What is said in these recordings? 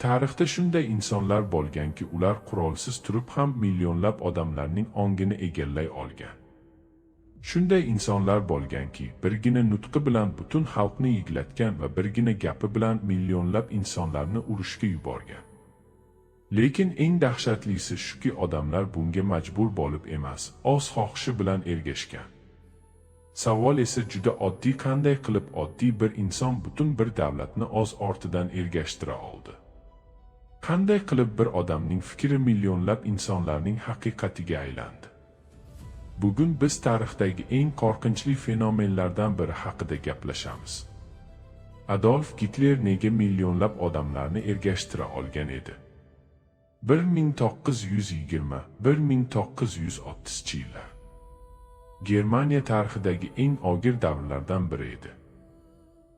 Tarixda shunday insonlar bo'lganki, ular qurolsiz turib ham millionlab odamlarning ongini egallay olgan. Shunday insonlar bo'lganki, birgina nutqi bilan butun xalqni yig'latgan va birgina gapi bilan millionlab insonlarni urushga yuborgan. Lekin eng dahshatlisi shuki, odamlar bunga majbur bo'lib emas, o'z xohishi bilan ergashgan. Savol esa juda oddiy: qanday qilib oddiy bir inson butun bir davlatni o'z ortidan ergashtira oldi? Qanday qilib bir odamning fikri millionlab insonlarning haqiqatiga aylandi? Bugun biz tarixdagi eng qo'rqinchli fenomenlardan biri haqida gaplashamiz. Adolf Gitler nega millionlab odamlarni ergashtira olgan edi? 1920–1930-yillar Germaniya tarixidagi eng og'ir davrlardan biri edi.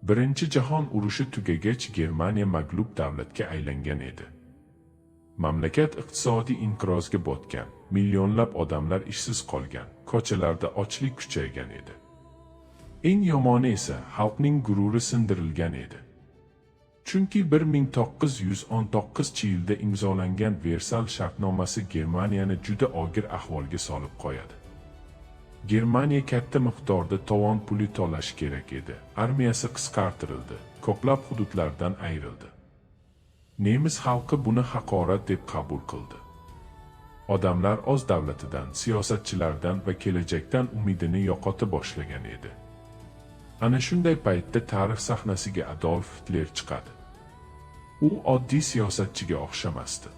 Birinchi jahon urushi tugagach, Germaniya mag'lub davlatga aylangan edi. Mamlakat iqtisodiy inqirozga botgan, millionlab odamlar ishsiz qolgan, ko'chalarda ochlik kuchaygan edi. Eng yomoni esa xalqning g'ururi sindirilgan edi. Chunki 1919-yilda imzolangan Versal shartnomasi Germaniyani juda og'ir ahvolga solib qo'yadi. Germaniya katta miqdorda tovon puli to'lash kerak edi. Armiyasi qisqartirildi, ko'plab hududlardan ayrildi. Nemis xalqi buni haqorat deb qabul qildi. Odamlar o'z davlatidan, siyosatchilardan va kelajakdan umidini yo'qota boshlagan edi. Ana shunday paytda tarix sahnasiga Adolf Hitler chiqadi. U oddiy siyosatchiga o'xshamasdi.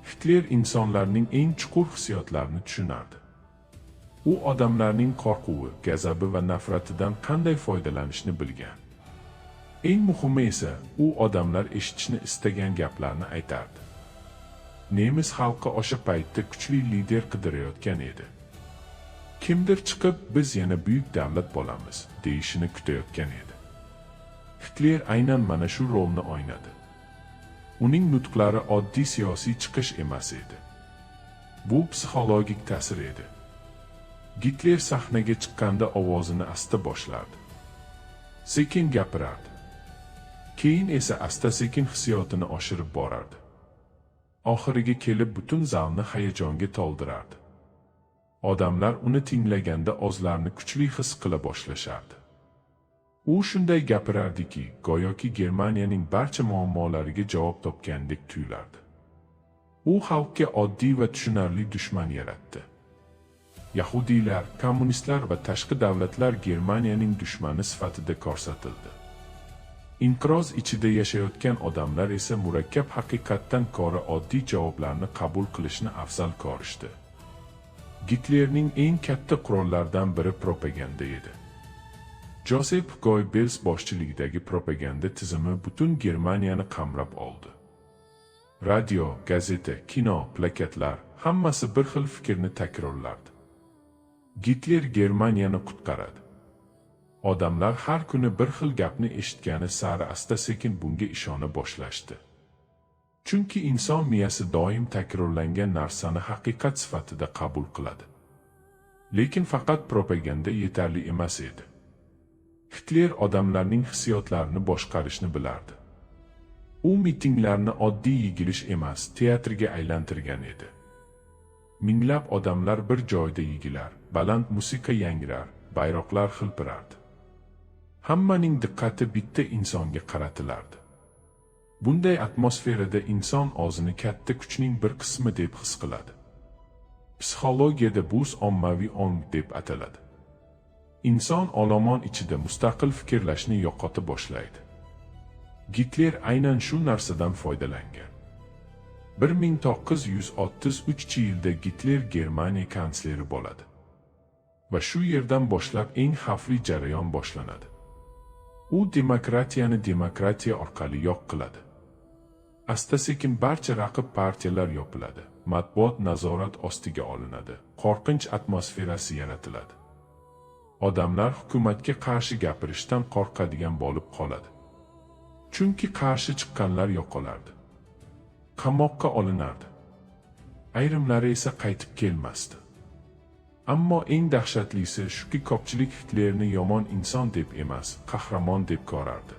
Hitler insonlarning eng chuqur hissiyotlarini tushunardi. U odamlarning qo'rquvi, g'azabi va nafratidan qanday foydalanishni bilgan. Eng muhimi esa, u odamlar eshitishni istagan gaplarni aytardi. Nemis xalqi o'sha paytda kuchli lider qidirayotgan edi. Kimdir chiqib, biz yana buyuk davlat bo'lamiz, deyishini kutayotgan edi. Hitler aynan mana shu rolni o'ynadi. Uning nutqlari oddiy siyosiy chiqish emas edi. Bu psixologik ta'sir edi. Gitler sahnaga chiqqanda ovozini asta boshlardi. Sekin gapirardi. Keyin esa asta-sekin hissiyotini oshirib borardi. Oxiriga kelib butun zalni hayajonga to'ldirardi. Odamlar uni tinglaganda o'zlarini kuchli his qila boshlashardi. U shunday gapirardiki, go'yoki Germaniyaning barcha muammolariga javob topgandek tuyulardi. U xalqga oddiy va tushunarli dushman yaratdi. Yahudiylar, kommunistlar va tashqi davlatlar Germaniyaning dushmani sifatida ko'rsatildi. Inqiroz ichida yashayotgan odamlar esa murakkab haqiqatdan ko'ra oddiy javoblarni qabul qilishni afzal ko'rishdi. Gitlerning eng katta qurollaridan biri propaganda edi. Joseph Goebbels boshchiligidagi propaganda tizimi butun Germaniyani qamrab oldi. Radio, gazeta, kino, plakatlar hammasi bir xil fikrni takrorlardi. Gitler Germaniyani qutqaradi. Odamlar har kuni bir xil gapni eshitgani sari asta-sekin bunga ishona boshlashdi. Chunki inson miyasi doim takrorlangan narsani haqiqat sifatida qabul qiladi. Lekin faqat propaganda yetarli emas edi. Hitler odamlarning hissiyotlarini boshqarishni bilardi. U mitinglarni oddiy yig'ilish emas, teatrga aylantirgan edi. Minglab odamlar bir joyda yig'ilar, baland musiqa yangrar, bayroqlar hilpirardi. Hammaning diqqati bitta insonga qaratilardi. Bunday atmosferada inson o'zini katta kuchning bir qismi deb his qiladi. Psixologiyada bu ommaviy ong deb ataladi. Inson olomon ichida mustaqil fikrlashni yo'qota boshlaydi. Gitler aynan shu narsadan foydalangan. 1933-yilda Gitler Germaniya kansleri bo'ladi. Va shu yerdan boshlab eng xavfli jarayon boshlanadi. U demokratiyani demokratiya orqali yo'q qiladi. Asta-sekin barcha raqib partiyalar yopiladi. Matbuot nazorat ostiga olinadi. Qo'rqinch atmosferasi yaratiladi. Odamlar hukumatga qarshi gapirishdan qo'rqadigan bo'lib qoladi. Chunki qarshi chiqqanlar yo'qolardi. Qamoqqa olinardi. Ayrimlari esa qaytib kelmasdi. Ammo eng dahshatlisi shuki, ko'pchilik Hitlerni yomon inson deb emas, qahramon deb ko'rardi.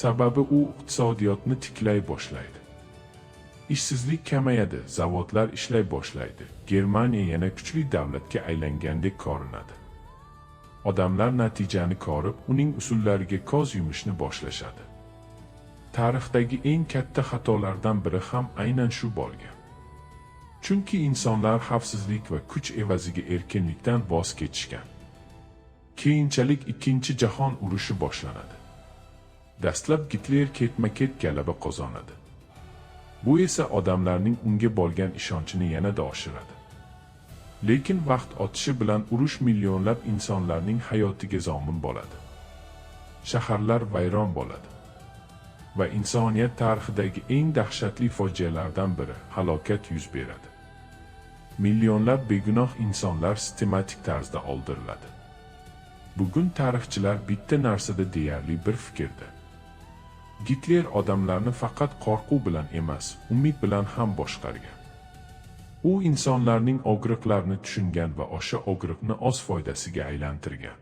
Sababi u iqtisodiyotni tiklay boshlaydi. Ishsizlik kamayadi, zavodlar ishlay boshlaydi. Germaniya yana kuchli davlatga aylangandek ko'rinadi. Odamlar natijani ko'rib, uning usullariga ko'z yumishni boshlashadi. Tarixdagi eng katta xatolardan biri ham aynan shu bo'lgan. Chunki insonlar xavfsizlik va kuch evaziga erkinlikdan voz kechishgan. Keyinchalik Ikkinchi jahon urushi boshlanadi. Dastlab Gitler ketma-ket g'alaba qozonadi. Bu esa odamlarning unga bo'lgan ishonchini yanada oshiradi. Lekin vaqt o'tishi bilan urush millionlab insonlarning hayotiga zomin bo'ladi. Shaharlar vayron bo'ladi. Va insoniyat tarixidagi eng dahshatli fojialardan biri halokat yuz beradi. Millionlab begunoh insonlar sistematik tarzda o'ldiriladi. Bugun tarixchilar bitta narsada deyarli bir fikrda. Gitler odamlarni faqat qo'rquv bilan emas, umid bilan ham boshqargan. U insonlarning og'riqlarini tushungan va o'sha og'riqni o'z foydasiga aylantirgan.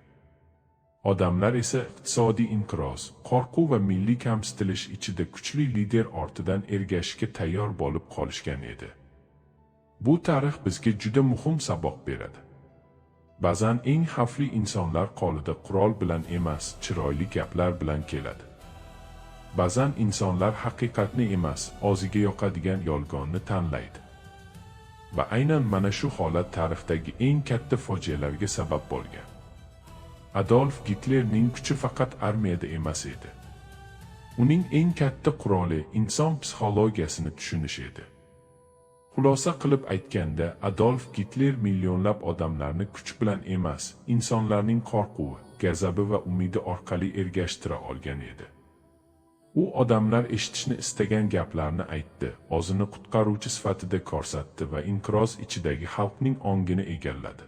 Odamlar esa iqtisodiy inqiroz, qo'rquv va milliy kamsitilish ichida kuchli lider ortidan ergashishga tayyor bo'lib qolishgan edi. Bu tarix bizga juda muhim saboq beradi. Ba'zan eng xavfli insonlar qo'lida qurol bilan emas, chiroyli gaplar bilan keladi. Ba'zan insonlar haqiqatni emas, o'ziga yoqadigan yolg'onni tanlaydi. Va aynan mana shu holat tarixdagi eng katta fojialarga sabab bo'lgan. Adolf Gitlerning kuchi faqat armiyada emas edi. Uning eng katta quroli inson psixologiyasini tushunish edi. Xulosa qilib aytganda, Adolf Gitler millionlab odamlarni kuch bilan emas, insonlarning qo'rquvi, g'azabi va umidi orqali ergashtira olgan edi. U odamlar eshitishni istagan gaplarni aytdi, o'zini qutqaruvchi sifatida ko'rsatdi va inqiroz ichidagi xalqning ongini egalladi.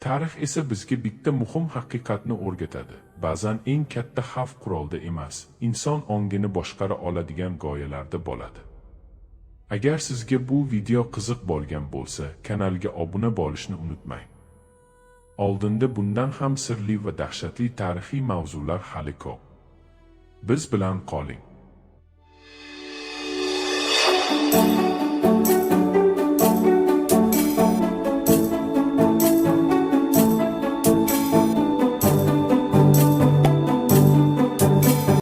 Tarix esa bizga bitta muhim haqiqatni o'rgatadi. Ba'zan eng katta xavf qurolda emas, inson ongini boshqara oladigan g'oyalarda bo'ladi. Agar sizga bu video qiziq bo'lgan bo'lsa, kanalga obuna bo'lishni unutmang. Oldinda bundan ham sirli va dahshatli tarixiy mavzular hali ko'p. Biz bilan qoling.